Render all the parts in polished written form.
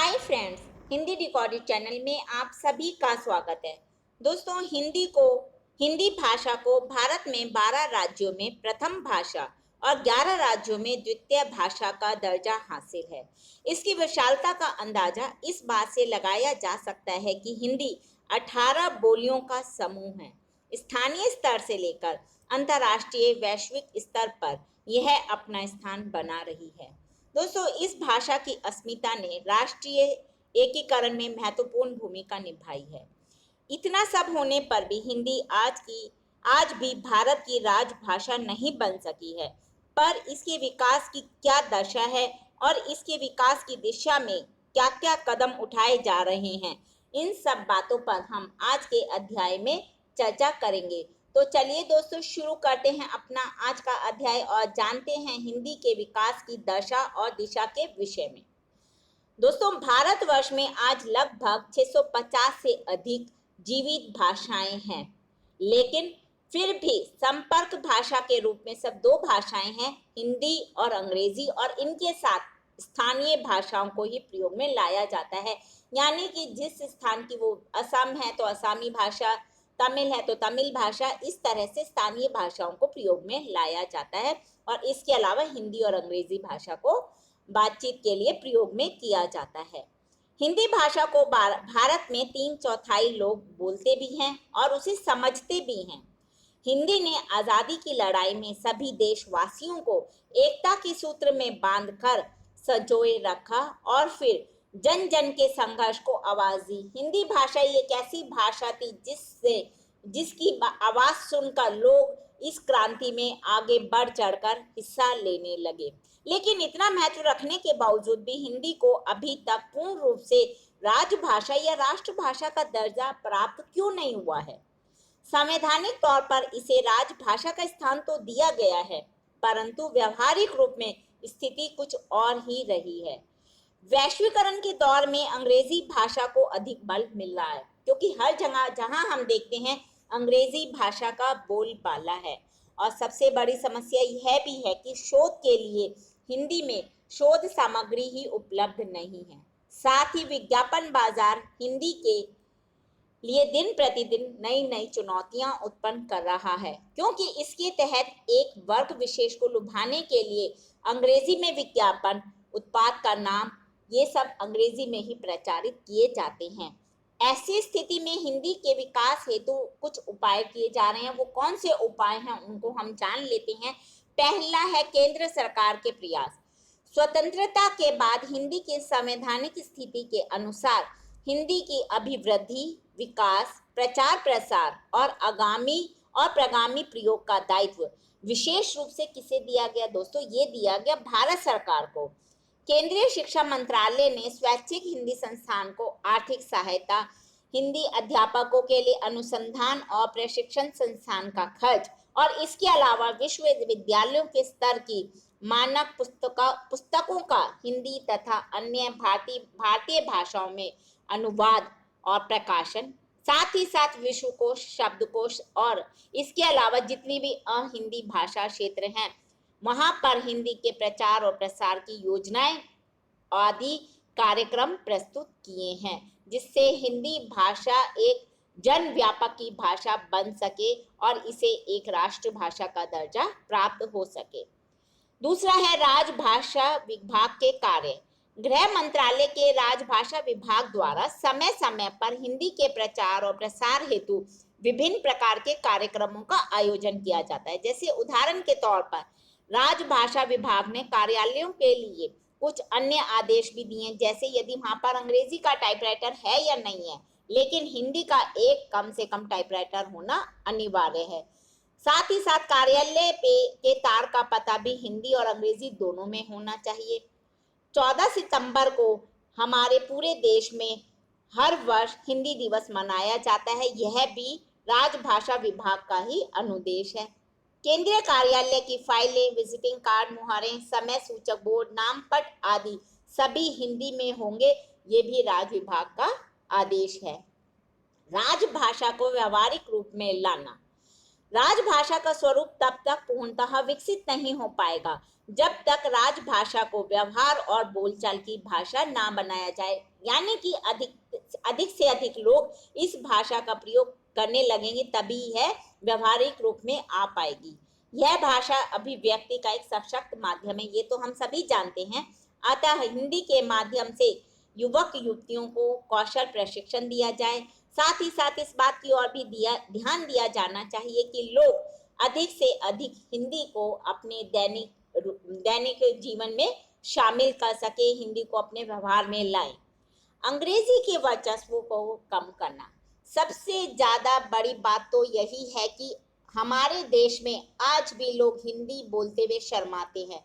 Hi friends, Hindi decoded channel में आप सभी का स्वागत है। दोस्तों, हिंदी भाषा को भारत में 12 राज्यों में प्रथम भाषा और 11 राज्यों में द्वितीय भाषा का दर्जा हासिल है। इसकी विशालता का अंदाजा इस बात से लगाया जा सकता है कि हिंदी 18 बोलियों का समूह है। स्थानीय स्तर से लेकर अंतर्राष्ट्रीय वैश्विक स्तर पर यह अपना स्थान बना रही है। दोस्तों, इस भाषा की अस्मिता ने राष्ट्रीय एकीकरण में महत्वपूर्ण भूमिका निभाई है। इतना सब होने पर भी हिंदी आज भी भारत की राजभाषा नहीं बन सकी है। पर इसके विकास की क्या दशा है और इसके विकास की दिशा में क्या क्या कदम उठाए जा रहे हैं, इन सब बातों पर हम आज के अध्याय में चर्चा करेंगे। तो चलिए दोस्तों, शुरू करते हैं अपना आज का अध्याय और जानते हैं हिंदी के विकास की दशा और दिशा के विषय में। दोस्तों, भारतवर्ष में आज लगभग 650 से अधिक जीवित भाषाएं हैं, लेकिन फिर भी संपर्क भाषा के रूप में सब दो भाषाएं हैं, हिंदी और अंग्रेजी, और इनके साथ स्थानीय भाषाओं को ही प्रयोग में लाया जाता है। यानी कि जिस स्थान की वो असम है तो असमी भाषा, तमिल है तो तमिल भाषा, इस तरह से स्थानीय भाषाओं को प्रयोग में लाया जाता है। और इसके अलावा हिंदी और अंग्रेजी भाषा को बातचीत के लिए प्रयोग में किया जाता है। हिंदी भाषा को भारत में 3/4 लोग बोलते भी हैं और उसे समझते भी हैं। हिंदी ने आज़ादी की लड़ाई में सभी देशवासियों को एकता के सूत्र में बांधकर संजोए रखा और फिर जन जन के संघर्ष को आवाज दी। हिंदी भाषा एक ऐसी भाषा थी जिसकी आवाज सुनकर लोग इस क्रांति में आगे बढ़ चढ़कर हिस्सा लेने लगे। लेकिन इतना महत्व रखने के बावजूद भी हिंदी को अभी तक पूर्ण रूप से राजभाषा या राष्ट्रभाषा का दर्जा प्राप्त क्यों नहीं हुआ है? संवैधानिक तौर पर इसे राजभाषा का स्थान तो दिया गया है, परंतु व्यवहारिक रूप में स्थिति कुछ और ही रही है। वैश्वीकरण के दौर में अंग्रेजी भाषा को अधिक बल मिल रहा है, क्योंकि हर जगह जहां हम देखते हैं अंग्रेजी भाषा का बोलबाला है। और सबसे बड़ी समस्या यह भी है कि शोध के लिए हिंदी में शोध सामग्री ही उपलब्ध नहीं है। साथ ही विज्ञापन बाजार हिंदी के लिए दिन प्रतिदिन नई नई चुनौतियां उत्पन्न कर रहा है, क्योंकि इसके तहत एक वर्ग विशेष को लुभाने के लिए अंग्रेजी में विज्ञापन, उत्पाद का नाम, ये सब अंग्रेजी में ही प्रचारित किए जाते हैं। ऐसी स्थिति में हिंदी के विकास हेतु कुछ उपाय किए जा रहे हैं। वो कौन से उपाय हैं उनको हम जान लेते हैं। पहला है केंद्र सरकार के प्रयास। स्वतंत्रता के बाद हिंदी की संवैधानिक स्थिति के अनुसार हिंदी की अभिवृद्धि, विकास, प्रचार प्रसार और प्रगामी प्रयोग का दायित्व विशेष रूप से किसे दिया गया? दोस्तों, ये दिया गया भारत सरकार को। केंद्रीय शिक्षा मंत्रालय ने स्वैच्छिक हिंदी संस्थान को आर्थिक सहायता, हिंदी अध्यापकों के लिए अनुसंधान और प्रशिक्षण संस्थान का खर्च और इसके अलावा विश्वविद्यालयों के स्तर की मानक पुस्तकों का हिंदी तथा अन्य भारतीय भाषाओं में अनुवाद और प्रकाशन, साथ ही साथ विश्वकोश, शब्दकोश और इसके अलावा जितनी भी अहिंदी भाषा क्षेत्र हैं वहां पर हिंदी के प्रचार और प्रसार की योजनाएं आदि कार्यक्रम प्रस्तुत किए हैं, जिससे हिंदी भाषा एक जन व्यापक की भाषा बन सके और इसे एक राष्ट्रभाषा का दर्जा प्राप्त हो सके। दूसरा है राजभाषा विभाग के कार्य। गृह मंत्रालय के राजभाषा विभाग द्वारा समय समय पर हिंदी के प्रचार और प्रसार हेतु विभिन्न प्रकार के कार्यक्रमों का आयोजन किया जाता है। जैसे उदाहरण के तौर पर राजभाषा विभाग ने कार्यालयों के लिए कुछ अन्य आदेश भी दिए, जैसे यदि वहां पर अंग्रेजी का टाइपराइटर है या नहीं है, लेकिन हिंदी का एक कम से कम टाइपराइटर होना अनिवार्य है। साथ ही साथ कार्यालय के तार का पता भी हिंदी और अंग्रेजी दोनों में होना चाहिए। 14 सितंबर को हमारे पूरे देश में हर वर्ष हिंदी दिवस मनाया जाता है। यह भी राजभाषा विभाग का ही अनुदेश है। केंद्रीय कार्यालय की फाइलें, विजिटिंग कार्ड, मुहरें, समय सूचक बोर्ड, नामपट आदि सभी हिंदी में होंगे। ये भी राज विभाग का आदेश है। राजभाषा को व्यवहारिक रूप में लाना। राजभाषा का स्वरूप तब तक पूर्णतः विकसित नहीं हो पाएगा जब तक राजभाषा को व्यवहार और बोलचाल की भाषा ना बनाया जाए, यानी कि अधिक से अधिक लोग इस भाषा का प्रयोग करने लगेंगे, तभी यह व्यवहारिक रूप में आ पाएगी। यह भाषा अभिव्यक्ति का एक सशक्त माध्यम है, ये तो हम सभी जानते हैं। अतः हिंदी के माध्यम से युवक युवतियों को कौशल प्रशिक्षण दिया जाए। साथ ही साथ इस बात की ओर भी ध्यान दिया जाना चाहिए कि लोग अधिक से अधिक हिंदी को अपने दैनिक जीवन में शामिल कर सके, हिंदी को अपने व्यवहार में लाएं। अंग्रेजी के वर्चस्व को कम करना। सबसे ज्यादा बड़ी बात तो यही है कि हमारे देश में आज भी लोग हिंदी बोलते हुए शर्माते हैं,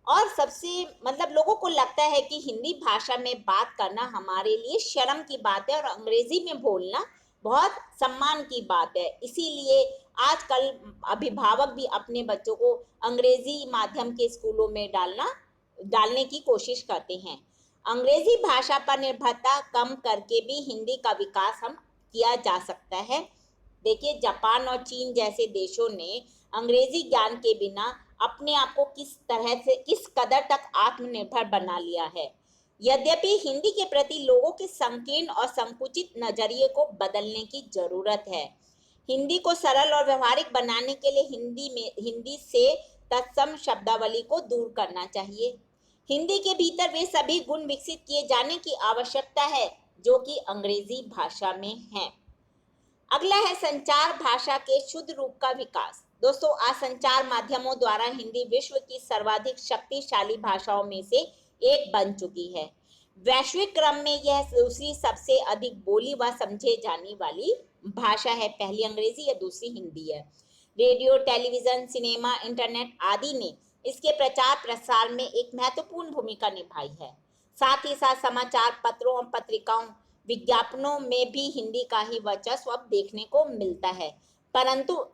और सबसे लोगों को लगता है कि हिंदी भाषा में बात करना हमारे लिए शर्म की बात है और अंग्रेजी में बोलना बहुत सम्मान की बात है। इसीलिए आजकल अभिभावक भी अपने बच्चों को अंग्रेजी माध्यम के स्कूलों में डालने की कोशिश करते हैं। अंग्रेजी भाषा पर निर्भरता कम करके भी हिंदी का विकास हम किया जा सकता है। देखिए, जापान और चीन जैसे देशों ने अंग्रेजी ज्ञान के बिना अपने आप को किस कदर तक आत्मनिर्भर बना लिया है। यद्यपि हिंदी के प्रति लोगों के संकीर्ण और संकुचित नजरिए को बदलने की जरूरत है। हिंदी को सरल और व्यवहारिक बनाने के लिए हिंदी से तत्सम शब्दावली को दूर करना चाहिए। हिंदी के भीतर वे सभी गुण विकसित किए जाने की आवश्यकता है जो कि अंग्रेजी भाषा में है। अगला है संचार भाषा के शुद्ध रूप का विकास। दोस्तों, आज संचार माध्यमों द्वारा हिंदी विश्व की सर्वाधिक शक्तिशाली भाषाओं में से एक बन चुकी है। वैश्विक क्रम में यह दूसरी सबसे अधिक बोली व समझे जाने वाली भाषा है। पहली अंग्रेजी या दूसरी हिंदी है। रेडियो, टेलीविजन, सिनेमा, इंटरनेट आदि ने इसके प्रचार प्रसार में एक महत्वपूर्ण भूमिका निभाई है। साथ ही साथ समाचार पत्रों और पत्रिकाओं, विज्ञापनों में भी हिंदी का ही वर्चस्व अब देखने को मिलता है। परंतु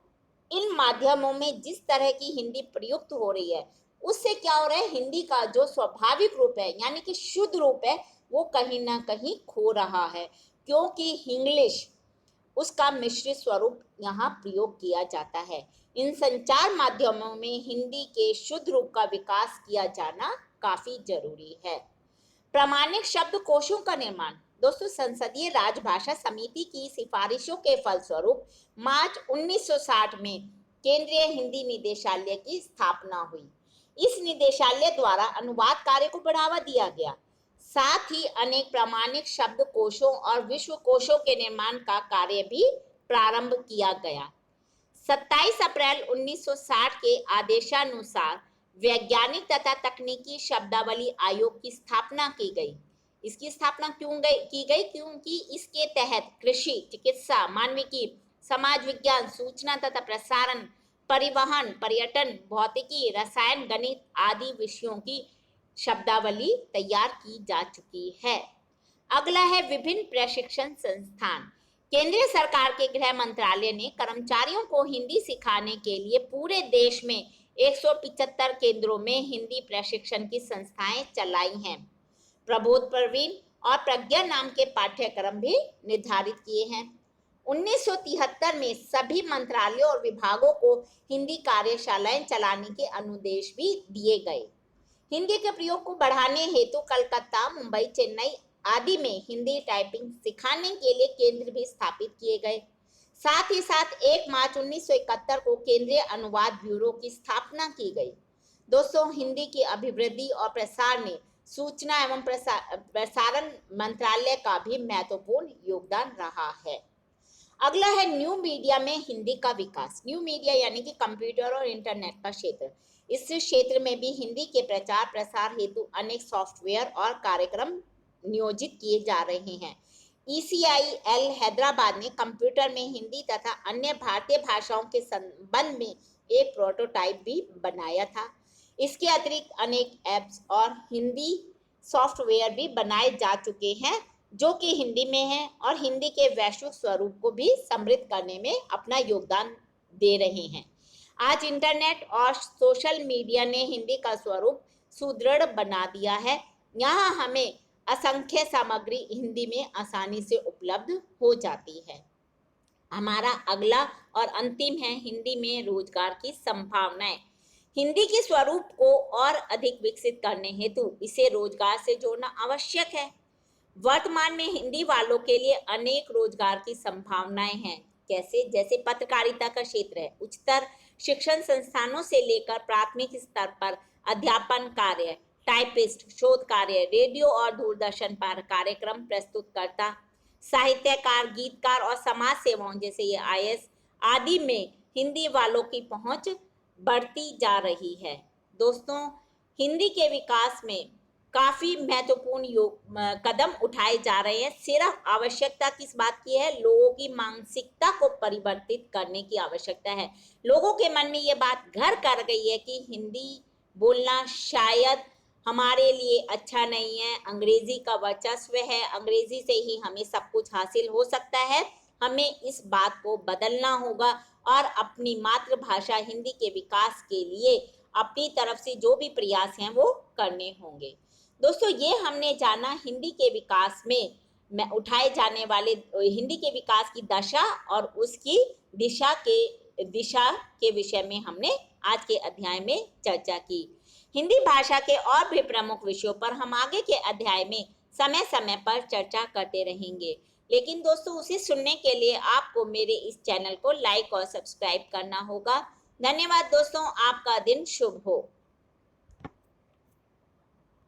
इन माध्यमों में जिस तरह की हिंदी प्रयुक्त हो रही है, उससे क्या हो रहा है, हिंदी का जो स्वाभाविक रूप है यानी कि शुद्ध रूप है, वो कहीं ना कहीं खो रहा है, क्योंकि इंग्लिश उसका मिश्रित स्वरूप यहाँ प्रयोग किया जाता है। इन संचार माध्यमों में हिंदी के शुद्ध रूप का विकास किया जाना काफी जरूरी है। प्रामाणिक शब्दकोशों का निर्माण। दोस्तों, संसदीय राजभाषा समिति की सिफारिशों के फलस्वरूप मार्च 1960 में केंद्रीय हिंदी निदेशालय की स्थापना हुई। इस निदेशालय द्वारा अनुवाद कार्य को बढ़ावा दिया गया। साथ ही अनेक प्रामाणिक शब्दकोशों और विश्वकोशों के निर्माण का कार्य भी प्रारंभ किया गया। 27 अप्रैल 1960 के आदेशानुसार वैज्ञानिक तथा तकनीकी शब्दावली आयोग की स्थापना की गई। इसकी स्थापना की गई क्योंकि इसके तहत कृषि, चिकित्सा, मानविकी, समाज विज्ञान, सूचना तथा प्रसारण, परिवहन, पर्यटन, भौतिकी, रसायन, गणित आदि विषयों की शब्दावली तैयार की जा चुकी है। अगला है विभिन्न प्रशिक्षण संस्थान। केंद्रीय सरकार के गृह मंत्रालय ने कर्मचारियों को हिंदी सिखाने के लिए पूरे देश में 175 केंद्रों में हिंदी प्रशिक्षण की संस्थाएं चलाई हैं। प्रबोध प्रवीण और प्रज्ञा नाम के पाठ्यक्रम भी निर्धारित किए हैं। 1973 में सभी मंत्रालयों और विभागों को हिंदी कार्यशालाएं चलाने के अनुदेश भी दिए गए। हिंदी के प्रयोग को बढ़ाने हेतु कलकत्ता, मुंबई, चेन्नई आदि में हिंदी टाइपिंग सिखाने के लिए केंद्र भी स्थापित किए गए। साथ ही साथ 1 मार्च 1971 को केंद्रीय अनुवाद ब्यूरो की स्थापना की गई। दोस्तों, हिंदी की अभिवृद्धि और प्रसार में सूचना एवं प्रसारण मंत्रालय का भी महत्वपूर्ण योगदान रहा है। अगला है न्यू मीडिया में हिंदी का विकास। न्यू मीडिया यानी कि कंप्यूटर और इंटरनेट का क्षेत्र। इस क्षेत्र में भी हिंदी के प्रचार प्रसार हेतु अनेक सॉफ्टवेयर और कार्यक्रम नियोजित किए जा रहे हैं। ECIL हैदराबाद ने कंप्यूटर में हिंदी तथा अन्य भारतीय भाषाओं के संबंध में एक प्रोटोटाइप भी बनाया था। इसके अतिरिक्त अनेक ऐप्स और हिंदी सॉफ्टवेयर भी बनाए जा चुके हैं जो कि हिंदी में हैं और हिंदी के वैश्विक स्वरूप को भी समृद्ध करने में अपना योगदान दे रहे हैं। आज इंटरनेट और सोशल मीडिया ने हिंदी का स्वरूप सुदृढ़ बना दिया है। यहाँ हमें असंख्य सामग्री हिंदी में आसानी से उपलब्ध हो जाती है। हमारा अगला और अंतिम है हिंदी में रोजगार की संभावनाएं। हिंदी के स्वरूप को और अधिक विकसित करने हेतु इसे रोजगार से जोड़ना आवश्यक है। वर्तमान में हिंदी वालों के लिए अनेक रोजगार की संभावनाएं हैं। कैसे? जैसे पत्रकारिता का क्षेत्र है, उच्चतर शिक्षण संस्थानों से लेकर प्राथमिक स्तर पर अध्यापन कार्य, टाइपिस्ट, शोध कार्य, रेडियो और दूरदर्शन पर कार्यक्रम प्रस्तुतकर्ता, साहित्यकार, गीतकार और समाज सेवाओं जैसे ये आईएएस आदि में हिंदी वालों की पहुंच बढ़ती जा रही है। दोस्तों, हिंदी के विकास में काफी महत्वपूर्ण कदम उठाए जा रहे हैं। सिर्फ आवश्यकता किस बात की है? लोगों की मानसिकता को परिवर्तित करने की आवश्यकता है। लोगों के मन में ये बात घर कर गई है कि हिंदी बोलना शायद हमारे लिए अच्छा नहीं है, अंग्रेजी का वर्चस्व है, अंग्रेजी से ही हमें सब कुछ हासिल हो सकता है। हमें इस बात को बदलना होगा और अपनी मातृभाषा हिंदी के विकास के लिए अपनी तरफ से जो भी प्रयास हैं वो करने होंगे। दोस्तों, ये हमने जाना हिंदी के विकास में उठाए जाने वाले हिंदी के विकास की दशा और उसकी दिशा के विषय में हमने आज के अध्याय में चर्चा की। हिंदी भाषा के और भी प्रमुख विषयों पर हम आगे के अध्याय में समय समय पर चर्चा करते रहेंगे। लेकिन दोस्तों, उसे सुनने के लिए आपको मेरे इस चैनल को लाइक और सब्सक्राइब करना होगा। धन्यवाद दोस्तों, आपका दिन शुभ हो।